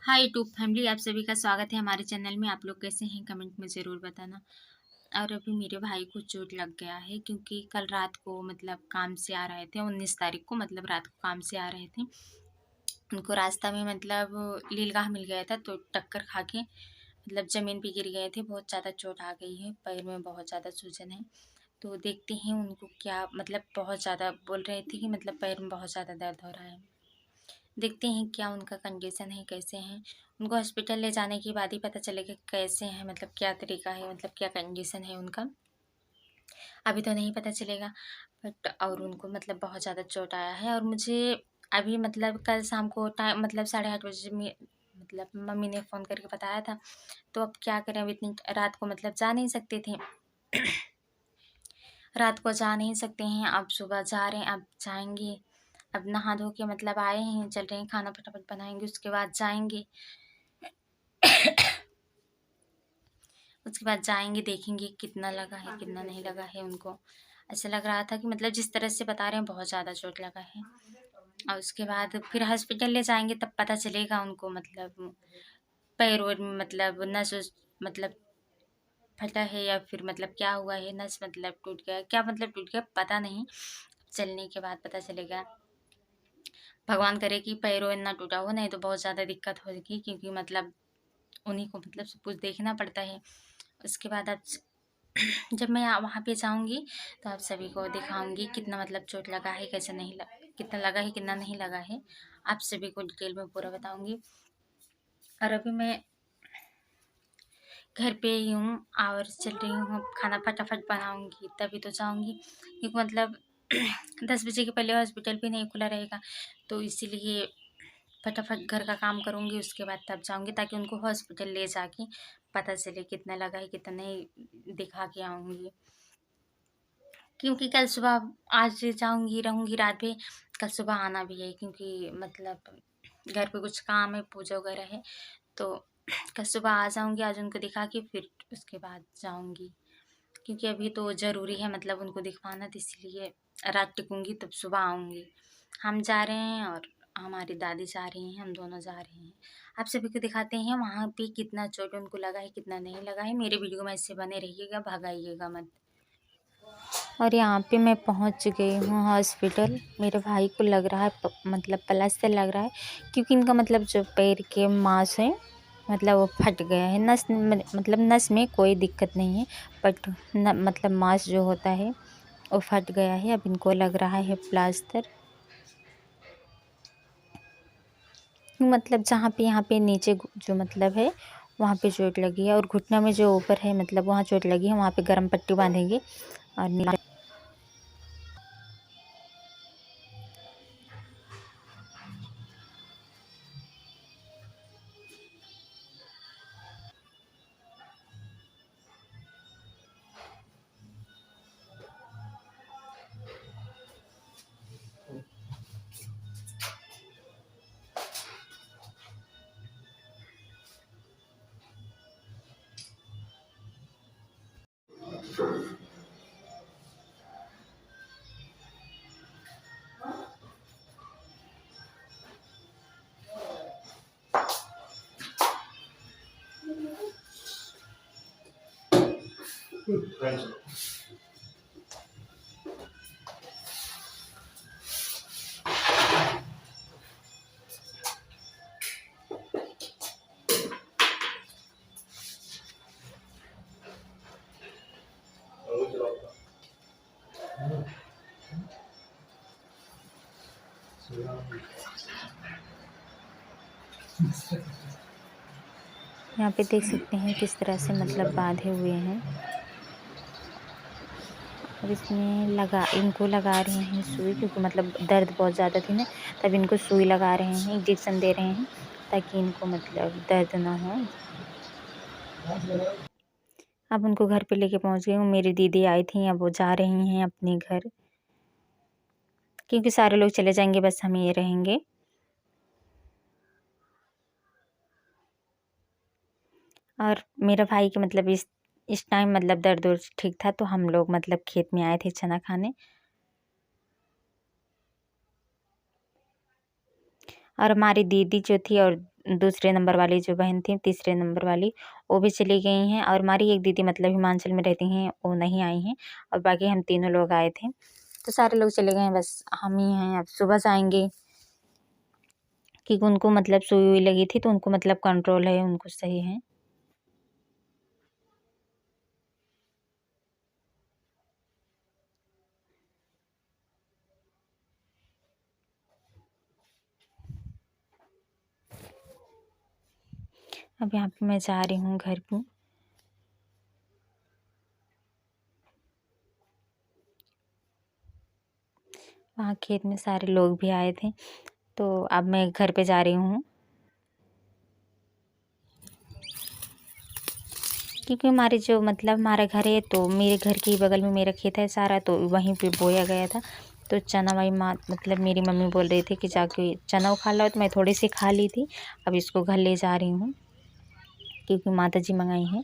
Hi YouTube family, आप सभी का स्वागत है हमारे चैनल में। आप लोग कैसे हैं कमेंट में ज़रूर बताना। और अभी मेरे भाई को चोट लग गया है क्योंकि कल रात को मतलब काम से आ रहे थे, 19 तारीख को मतलब रात को काम से आ रहे थे। उनको रास्ता में मतलब लीलगाह मिल गया था तो टक्कर खा के मतलब ज़मीन पे गिर गए थे। बहुत ज़्यादा चोट आ गई है, पैर में बहुत ज़्यादा सूजन है। तो देखते हैं उनको क्या मतलब बहुत ज़्यादा बोल रहे थे कि मतलब पैर में बहुत ज़्यादा दर्द हो रहा है। देखते हैं क्या उनका कंडीशन है, कैसे हैं। उनको हॉस्पिटल ले जाने के बाद ही पता चलेगा कैसे हैं, मतलब क्या तरीका है, मतलब क्या कंडीशन है उनका। अभी तो नहीं पता चलेगा। बट और उनको मतलब बहुत ज़्यादा चोट आया है। और मुझे अभी मतलब कल शाम को टाइम मतलब 8:30 बजे में मतलब मम्मी ने फ़ोन करके बताया था। तो अब क्या करें, अब इतनी रात को मतलब जा नहीं सकते थे। रात को जा नहीं सकते हैं, अब सुबह जा रहे हैं, अब जाएंगे। अब नहा धो के मतलब आए हैं, चल रहे हैं, खाना फटाफट बनाएंगे, उसके बाद जाएंगे। उसके बाद जाएंगे, देखेंगे कितना लगा है कितना नहीं लगा है उनको। ऐसा लग रहा था कि मतलब जिस तरह से बता रहे हैं बहुत ज़्यादा चोट लगा है। और उसके बाद फिर हॉस्पिटल ले जाएंगे तब पता चलेगा उनको मतलब पैर वैर में मतलब नस उस मतलब फटा है या फिर मतलब क्या हुआ है, नस मतलब टूट गया, क्या मतलब टूट गया पता नहीं। चलने के बाद पता चलेगा। भगवान करे कि पैरों ना टूटा हो, नहीं तो बहुत ज़्यादा दिक्कत होगी क्योंकि मतलब उन्हीं को मतलब सब कुछ देखना पड़ता है। उसके बाद अब जब मैं वहाँ पे जाऊँगी तो आप सभी को दिखाऊँगी कितना मतलब चोट लगा है, कैसे नहीं कितना लगा है कितना नहीं लगा है, आप सभी को डिटेल में पूरा बताऊँगी। और अभी मैं घर पे ही हूँ और चल रही हूँ, खाना फटाफट बनाऊँगी तभी तो जाऊँगी क्योंकि मतलब 10 बजे के पहले हॉस्पिटल भी नहीं खुला रहेगा। तो इसीलिए फटाफट घर का काम करूँगी, उसके बाद तब जाऊँगी ताकि उनको हॉस्पिटल ले जाके पता चले कितना लगा है कितना नहीं, दिखा के आऊँगी। क्योंकि कल सुबह आज जाऊँगी रहूँगी रात में, कल सुबह आना भी है क्योंकि मतलब घर पे कुछ काम है, पूजा वगैरह है। तो कल सुबह आ जाऊँगी, आज उनको दिखा के फिर उसके बाद जाऊँगी क्योंकि अभी तो ज़रूरी है मतलब उनको दिखवाना, तो इसलिए रात टिकूँगी तब सुबह आऊँगी। हम जा रहे हैं और हमारी दादी जा रही हैं, हम दोनों जा रहे हैं। आप सभी को दिखाते हैं वहाँ पे कितना चोट उनको लगा है कितना नहीं लगा है। मेरे वीडियो में ऐसे बने रहिएगा, भगाइएगा मत। और यहाँ पे मैं पहुँच गई हूँ हॉस्पिटल। मेरे भाई को लग रहा है मतलब प्लास्टर लग रहा है क्योंकि इनका मतलब जो पैर के मांस है मतलब वो फट गया है। नस मतलब नस में कोई दिक्कत नहीं है, बट मतलब मांस जो होता है वो फट गया है। अब इनको लग रहा है प्लास्टर। मतलब जहाँ पे यहाँ पे नीचे जो मतलब है वहाँ पे चोट लगी है और घुटना में जो ऊपर है मतलब वहाँ चोट लगी है, वहाँ पे गर्म पट्टी बांधेंगे। और यहाँ पे देख सकते हैं किस तरह से मतलब बांधे हुए हैं। अब इसमें इनको लगा रहे हैं सुई क्योंकि मतलब दर्द बहुत ज़्यादा थी ना, तब इनको सुई लगा रहे हैं, इंजेक्शन दे रहे हैं ताकि इनको मतलब दर्द ना हो। अब उनको घर पे लेके पहुंच गई हूँ। मेरी दीदी आई थी, अब वो जा रही हैं अपने घर क्योंकि सारे लोग चले जाएंगे, बस हम ये रहेंगे। और मेरा भाई के मतलब इस टाइम मतलब दर्द वर्द ठीक था तो हम लोग मतलब खेत में आए थे चना खाने। और हमारी दीदी जो थी और दूसरे नंबर वाली जो बहन थी, तीसरे नंबर वाली, वो भी चली गई हैं। और हमारी एक दीदी मतलब हिमाचल में रहती हैं, वो नहीं आई हैं। और बाकी हम तीनों लोग आए थे, तो सारे लोग चले गए हैं, बस हम ही हैं। अब सुबह जाएंगे, क्योंकि उनको मतलब सुई हुई लगी थी, तो उनको मतलब कंट्रोल है, उनको सही है। अब यहाँ पे मैं जा रही हूँ घर को। वहाँ खेत में सारे लोग भी आए थे, तो अब मैं घर पे जा रही हूँ, क्योंकि हमारे जो मतलब हमारा घर है, तो मेरे घर के बगल में मेरा खेत है सारा, तो वहीं पे बोया गया था। तो चना वाई माँ मतलब मेरी मम्मी बोल रही थी कि जाके चना खा लो, तो मैं थोड़ी सी खा ली थी। अब इसको घर ले जा रही हूँ, क्योंकि माता जी मंगाई हैं।